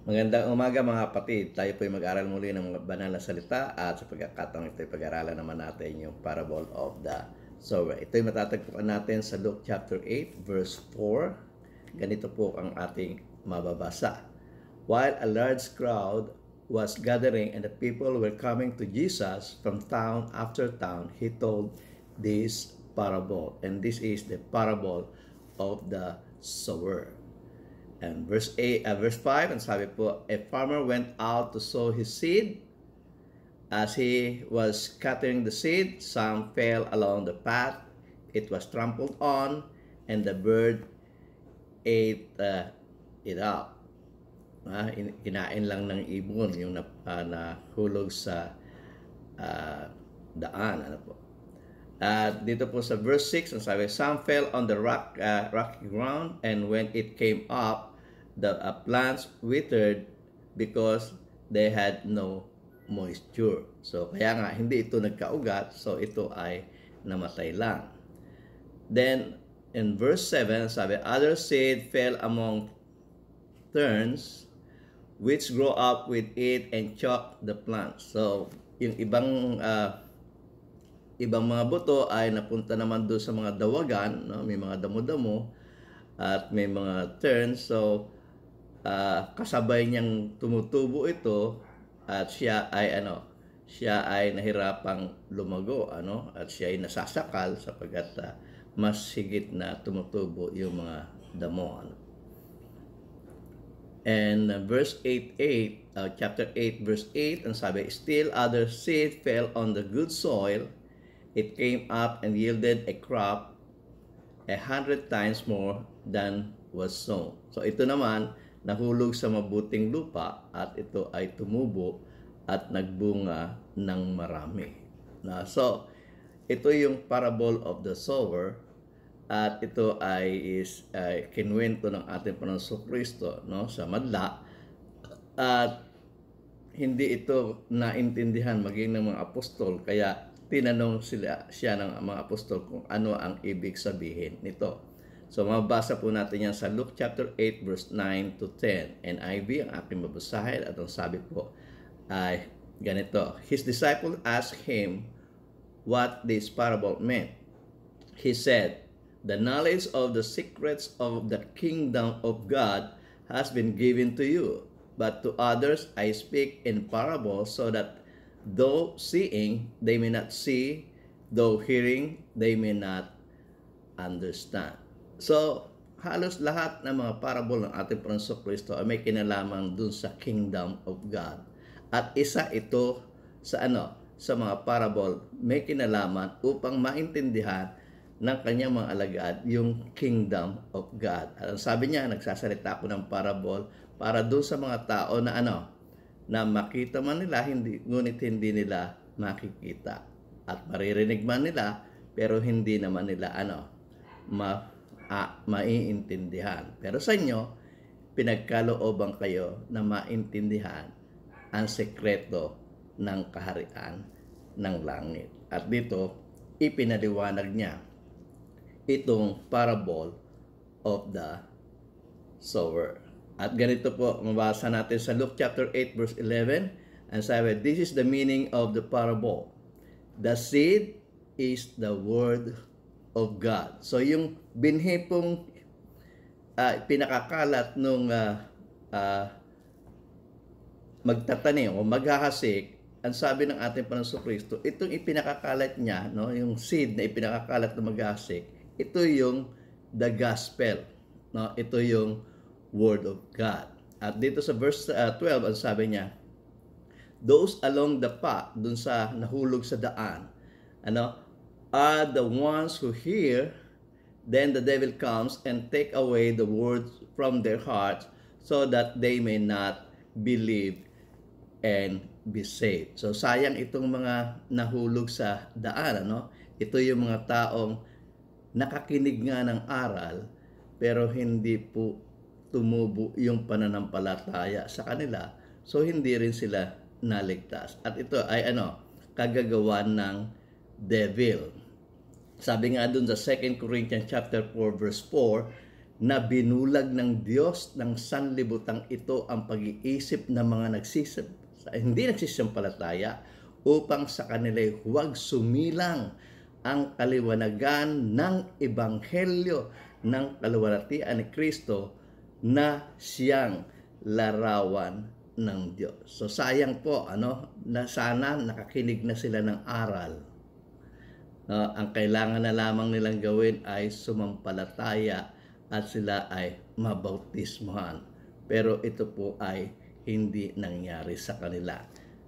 Magandang umaga mga kapatid. Tayo po'y mag-aral muli ng mga banal na salita at sa pagkakataong ito'y pag-aralan naman natin yung parable of the sower. Ito'y matatagpuan natin sa Luke chapter 8 verse 4. Ganito po ang ating mababasa. While a large crowd was gathering and the people were coming to Jesus from town after town, he told this parable. And this is the parable of the sower. And verse 5, and sabi po, a farmer went out to sow his seed. As he was scattering the seed, some fell along the path. It was trampled on, and the bird ate it up. Kinain lang ng ibon yung nahulog sa daan. Ano po? Dito po sa verse 6, ang sabi, some fell on the rocky ground, and when it came up, the plants withered because they had no moisture. So, kaya nga, hindi ito nagkaugat, so ito ay namatay lang. Then, in verse 7, sabi, other seed fell among thorns, which grow up with it and choke the plants. So, yung ibang mga buto ay napunta naman doon sa mga dawagan, no? May mga damo-damo at may mga thorns. So kasabay niyang tumutubo ito at siya ay nahirapang lumago, at siya ay nasasakal sapagkat mas higit na tumutubo yung mga damo. And verse 8, chapter 8 verse 8, ang sabi, still other seed fell on the good soil. It came up and yielded a crop 100 times more than was sown. So ito naman, nahulog sa mabuting lupa at ito ay tumubo at nagbunga ng marami. So ito yung parable of the sower, at ito ay kinuwento ng ating Panginoong Kristo, no, sa madla, at hindi ito naintindihan maging ng mga apostol, kaya tinanong siya ng mga apostol kung ano ang ibig sabihin nito. So mabasa po natin yan sa Luke chapter 8 verse 9 to 10. NIV ang aking babasahin, at ang sabi po ay ganito. His disciples asked him what this parable meant. He said, the knowledge of the secrets of the kingdom of God has been given to you, but to others I speak in parables, so that though seeing, they may not see, though hearing, they may not understand. So, halos lahat ng mga parable ng ating Panginoong Kristo ay may kinalaman dun sa kingdom of God. At isa ito sa mga parable may kinalaman upang maintindihan ng kanyang mga alagad yung kingdom of God. At ang sabi niya, nagsasalita ako ng parable para dun sa mga tao na na makita man nila, ngunit hindi nila makikita. At maririnig man nila, pero hindi naman nila maiintindihan. Pero sa inyo, pinagkalooban kayo na maintindihan ang sekreto ng kaharian ng langit. At dito, ipinaliwanag niya itong parable of the sower. At ganito po, mabasa natin sa Luke chapter 8 verse 11. And sabi, this is the meaning of the parable. The seed is the word of God. So yung binhi pong pinakakalat nung magtatanim o maghahasik, ang sabi ng ating Panginoong Kristo, itong ipinakakalat niya, no, yung seed na ipinakakalat na maghahasik, ito yung the gospel, no, ito yung word of God. At dito sa verse 12, ang sabi niya, those along the path, dun sa nahulog sa daan, are the ones who hear, then the devil comes and take away the words from their hearts, so that they may not believe and be saved. So sayang itong mga nahulog sa daan, Ito yung mga taong nakakinig nga ng aral, pero hindi po tumubo yung pananampalataya sa kanila. So hindi rin sila naligtas. At ito ay kagagawan ng devil. Sabi nga dun sa 2 Corinthians chapter 4 verse 4, na binulag ng Diyos ng sanlibutan ito ang pag-iisip ng mga hindi nagsisampalataya upang sa kanila huwag sumilang ang kaliwanagan ng Ebanghelyo ng kaluwalhatian ni Kristo na siyang larawan ng Diyos. So sayang po na sana nakakinig na sila ng aral. Ang kailangan na lamang nilang gawin ay sumampalataya at sila ay mabautismohan. Pero ito po ay hindi nangyari sa kanila.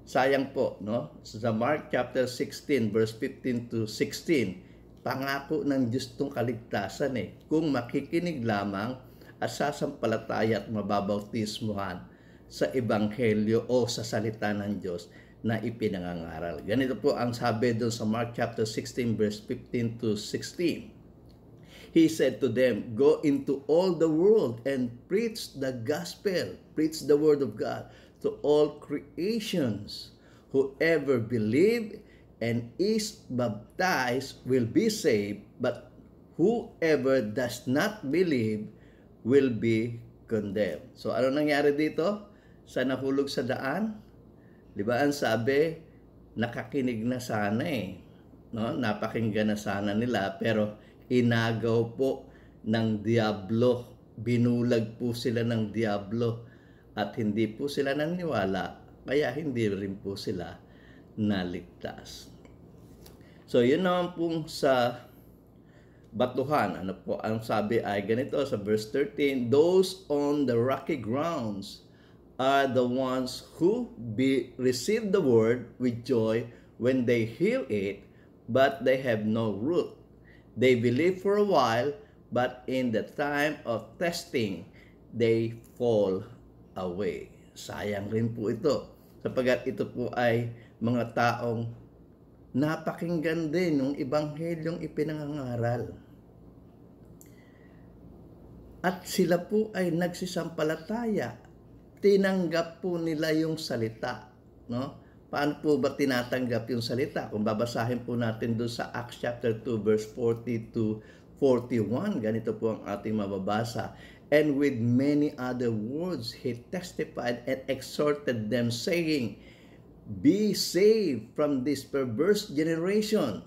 Sayang po, sa Mark chapter 16 verse 15 to 16, pangako ng Diyos tong kaligtasan kung makikinig lamang at sasampalataya at mababautismohan sa Ebanghelyo o sa salita ng Diyos na ipinangangaral. Ganito po ang sabi doon sa Mark chapter 16 verse 15 to 16. He said to them, "Go into all the world and preach the gospel," preach the word of God, "to all creations. Whoever believes and is baptized will be saved, but whoever does not believe will be condemned." So ano nangyari dito? Sa nahulog sa daan? Di ba ang sabi, nakakinig na sana napakinggan na sana nila, pero inagaw po ng diablo, binulag po sila ng diablo at hindi po sila naniwala, kaya hindi rin po sila naligtas. So yun naman po sa batuhan. Ano po ang sabi ay ganito sa verse 13, "Those on the rocky grounds are the ones who receive the word with joy when they hear it, but they have no root. They believe for a while, but in the time of testing, they fall away." Sayang rin po ito, sapagkat ito po ay mga taong napakinggan din ng Ebanghelyong ipinangangaral. At sila po ay nagsisampalataya. Tinanggap po nila yung salita. Paano po ba tinatanggap yung salita? Kung babasahin po natin doon sa Acts chapter 2 verse 40 to 41, ganito po ang ating mababasa. "And with many other words he testified and exhorted them, saying, Be saved from this perverse generation.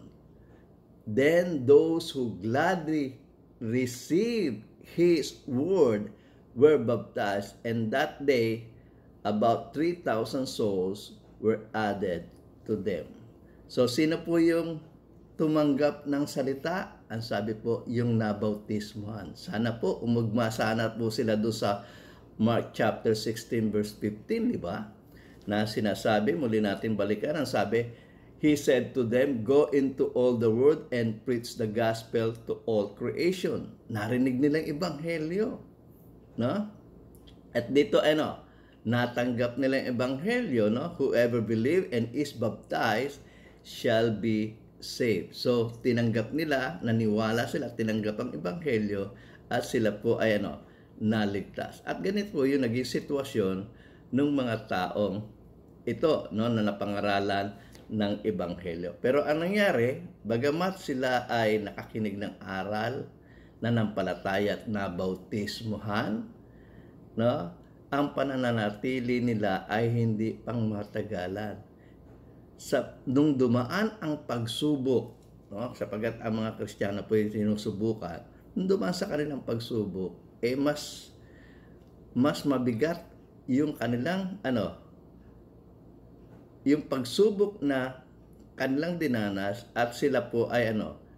Then those who gladly received his word were baptized, and that day about 3,000 souls were added to them." So, sino po yung tumanggap ng salita? Ang sabi po, yung nabautismohan. Sana po, umugma sana po sila doon sa Mark chapter 16 verse 15, di ba? Na sinasabi, muli natin balikan, ang sabi, "He said to them, Go into all the world and preach the gospel to all creation." Narinig nilang Ebanghelyo. At dito, natanggap nilang Ebanghelyo, "Whoever believe and is baptized shall be saved." So, tinanggap nila, naniwala sila, tinanggap ang Ebanghelyo, at sila po ay naligtas. At ganito po yung naging sitwasyon ng mga taong ito, na napangaralan ng Ebanghelyo. Pero ang nangyari, bagamat sila ay nakakinig ng aral, nanampalataya at nabautismohan, ang panananatili nila ay hindi pang matagalan. Nung dumaan ang pagsubok, sapagkat ang mga Kristiyano po yung sinusubukan, nung dumaan sa kanilang pagsubok, mas mabigat yung kanilang yung pagsubok na kanilang dinanas, at sila po ay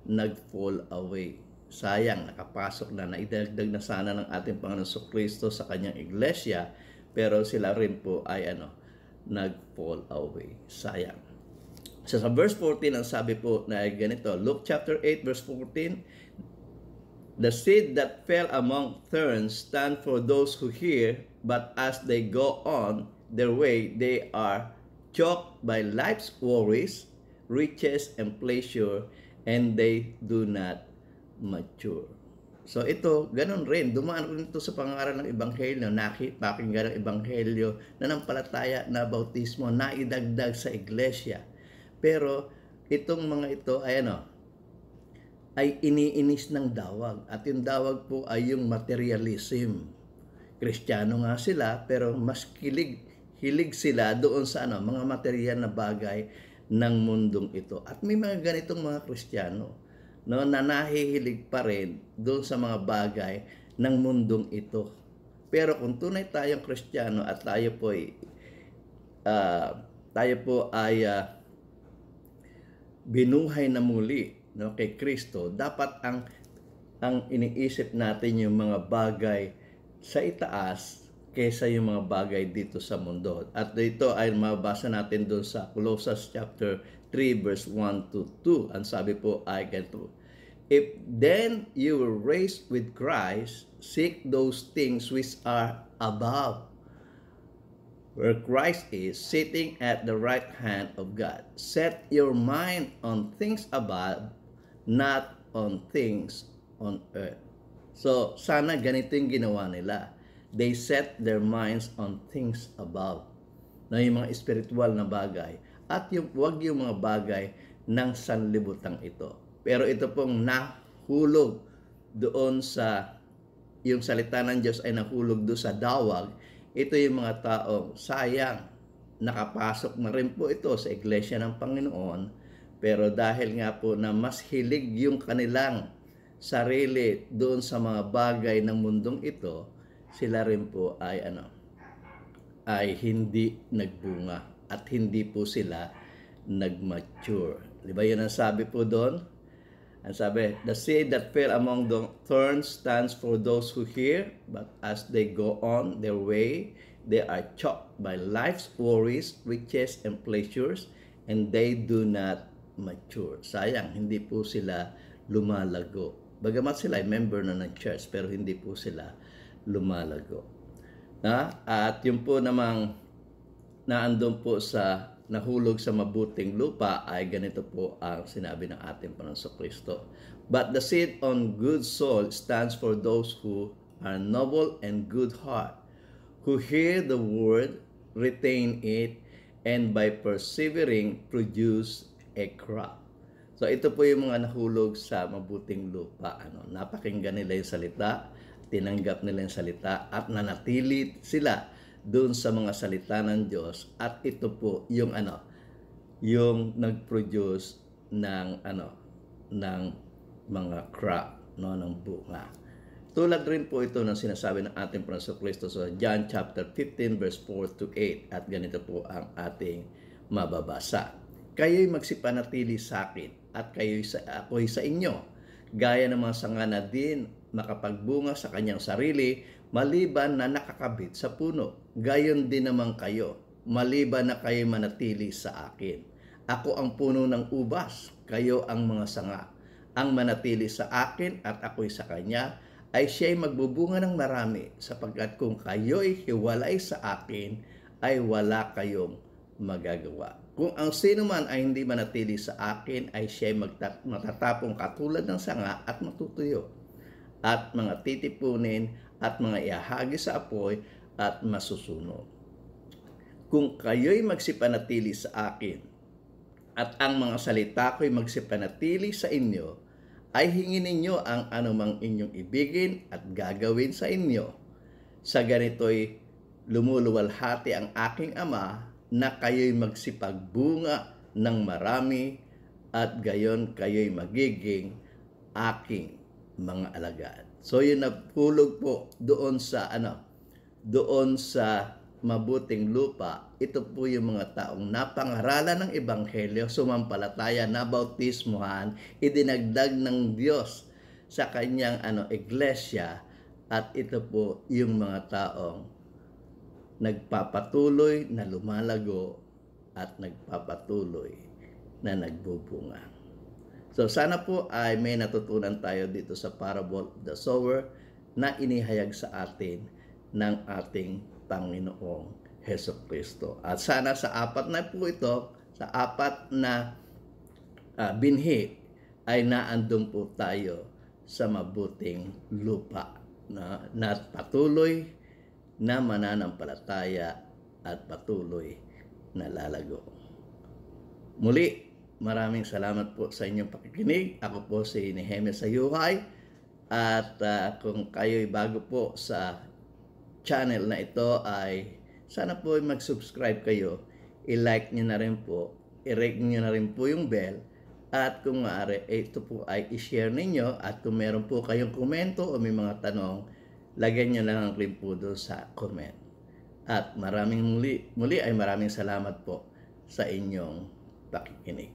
nag-fall away. Sayang, nakapasok na, naidagdag na sana ng ating Panginoon Kristo sa kanyang iglesia, pero sila rin po ay nag-fall away. Sayang. So sa verse 14, ang sabi po na ganito, Luke chapter 8 verse 14, "The seed that fell among thorns stand for those who hear, but as they go on their way, they are choked by life's worries, riches, and pleasure, and they do not mature." So ito, ganun rin. Dumaan rin ito sa pangaral ng Ebanghelyo, pakinggan ng Ebanghelyo, nanampalataya, na bautismo, naidagdag sa iglesia. Pero itong mga ito ay ay iniinis ng dawag. At yung dawag po ay yung materialism. Kristiyano nga sila, pero mas hilig sila doon sa mga material na bagay ng mundong ito. At may mga ganitong mga Kristiyano na nahihilig pa rin doon sa mga bagay ng mundong ito. Pero kung tunay tayong Kristiyano at tayo po ay binuhay na muli kay Kristo, dapat ang iniisip natin yung mga bagay sa itaas kaysa yung mga bagay dito sa mundo. At dito ay mabasa natin doon sa Colossians chapter 3 verse 1 to 2. Ang sabi po ay ganito: If then you were raised with Christ, seek those things which are above, where Christ is sitting at the right hand of God. Set your mind on things above, not on things on earth. So, sana ganito yung ginawa nila. They set their minds on things above. Na yung mga spiritual na bagay. At wag yung mga bagay ng sanlibutan ito. Pero ito pong nahulog doon sa, yung salita ng Diyos ay nahulog doon sa dawag. Ito yung mga taong sayang, nakapasok na rin po ito sa iglesia ng Panginoon, pero dahil nga po na mas hilig yung kanilang sarili doon sa mga bagay ng mundong ito, sila rin po ay hindi nagbunga at hindi po sila nagmature. Di ba yun ang sabi po doon? Ang sabi, the seed that fell among the thorns stands for those who hear, but as they go on their way, they are choked by life's worries, riches, and pleasures, and they do not mature. Sayang, hindi po sila lumalago. Bagamat sila ay member na ng church, pero hindi po sila lumalago. At yun po namang naandun po sa nahulog sa mabuting lupa ay ganito po ang sinabi ng ating Panginoon Kristo. But the seed on good soil stands for those who are noble and good heart, who hear the word, retain it, and by persevering produce a crop. So ito po yung mga nahulog sa mabuting lupa. Napakinggan nila yung salita, tinanggap nila yung salita, at nanatili sila doon sa mga salita ng Diyos. At ito po yung yung nag-produce ng ng mga crop, ng bunga. Tulad rin po ito ng sinasabi ng ating Panginoon Kristo sa John chapter 15 verse 4 to 8, at ganito po ang ating mababasa. Kayo'y magsipanatili sa akin at ako'y sa inyo, gaya ng mga sanga na din makapagbunga sa kanyang sarili, maliban na nakakabit sa puno. Gayon din naman kayo, maliban na kayo manatili sa akin. Ako ang puno ng ubas, kayo ang mga sanga. Ang manatili sa akin at ako'y sa kanya, ay siya'y magbubunga ng marami, sapagkat kung kayo'y hiwalay sa akin, ay wala kayong magagawa. Kung ang sino man ay hindi manatili sa akin, ay siya'y matatapong katulad ng sanga at matutuyo, at mga titipunin at mga ihahagi sa apoy at masusunog. Kung kayo'y magsipanatili sa akin at ang mga salita ko'y magsipanatili sa inyo, ay hingin ninyo ang anumang inyong ibigin at gagawin sa inyo. Sa ganito'y lumuluwalhati ang aking Ama, na kayo'y magsipagbunga ng marami, at gayon kayo'y magiging aking mga alagad. So yun nahulog po doon sa doon sa mabuting lupa. Ito po yung mga taong napangaralan ng ebanghelyo, sumampalataya, nabautismuhan, idinagdag ng Diyos sa kanyang iglesia, at ito po yung mga taong nagpapatuloy na lumalago at nagpapatuloy na nagbubunga. So sana po ay may natutunan tayo dito sa parable of the sower na inihayag sa atin ng ating Panginoong Hesukristo. At sana sa apat na po ito, sa apat na binhi, ay naandun po tayo sa mabuting lupa na patuloy na mananampalataya at patuloy na lalago. Muli, maraming salamat po sa inyong pakikinig. Ako po si Nehemia Sayuhay. At kung kayo'y bago po sa channel na ito ay sana po mag-subscribe kayo. I-like nyo na rin po. I-rate nyo na rin po yung bell. At kung maaari, ito po ay i-share ninyo. At kung meron po kayong komento o may mga tanong, lagyan nyo na lang rin po doon sa comment. At maraming muli ay maraming salamat po sa inyong pakikinig.